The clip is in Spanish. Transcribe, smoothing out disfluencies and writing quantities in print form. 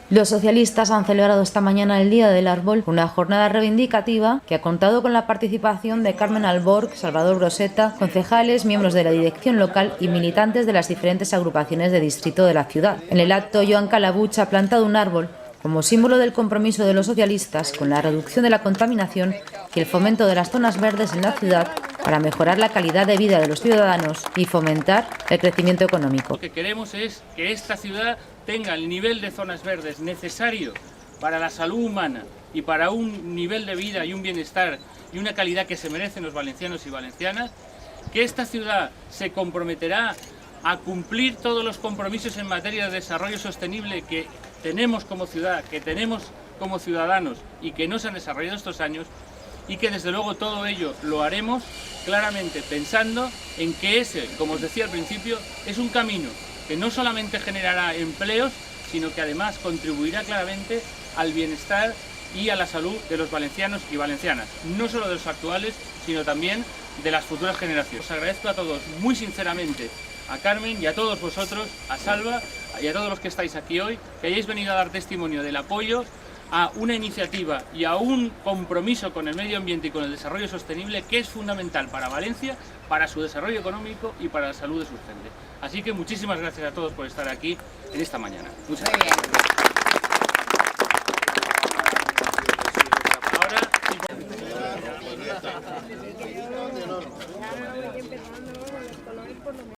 Los socialistas han celebrado esta mañana el Día del Árbol, una jornada reivindicativa que ha contado con la participación de Carmen Alborg, Salvador Broseta, concejales, miembros de la dirección local y militantes de las diferentes agrupaciones de distrito de la ciudad. En el acto, Joan Calabuch ha plantado un árbol como símbolo del compromiso de los socialistas con la reducción de la contaminación y el fomento de las zonas verdes en la ciudad para mejorar la calidad de vida de los ciudadanos y fomentar el crecimiento económico. Lo que queremos es que esta ciudad tenga el nivel de zonas verdes necesario para la salud humana y para un nivel de vida y un bienestar y una calidad que se merecen los valencianos y valencianas, que esta ciudad se comprometerá a cumplir todos los compromisos en materia de desarrollo sostenible que tenemos como ciudad, que tenemos como ciudadanos y que no se han desarrollado estos años, y que desde luego todo ello lo haremos claramente pensando en que ese, como os decía al principio, es un camino que no solamente generará empleos, sino que además contribuirá claramente al bienestar y a la salud de los valencianos y valencianas, no solo de los actuales, sino también de las futuras generaciones. Os agradezco a todos muy sinceramente, a Carmen y a todos vosotros, a Salva y a todos los que estáis aquí hoy, que hayáis venido a dar testimonio del apoyo a una iniciativa y a un compromiso con el medio ambiente y con el desarrollo sostenible que es fundamental para Valencia, para su desarrollo económico y para la salud de sus gentes. Así que muchísimas gracias a todos por estar aquí en esta mañana. Muchas gracias.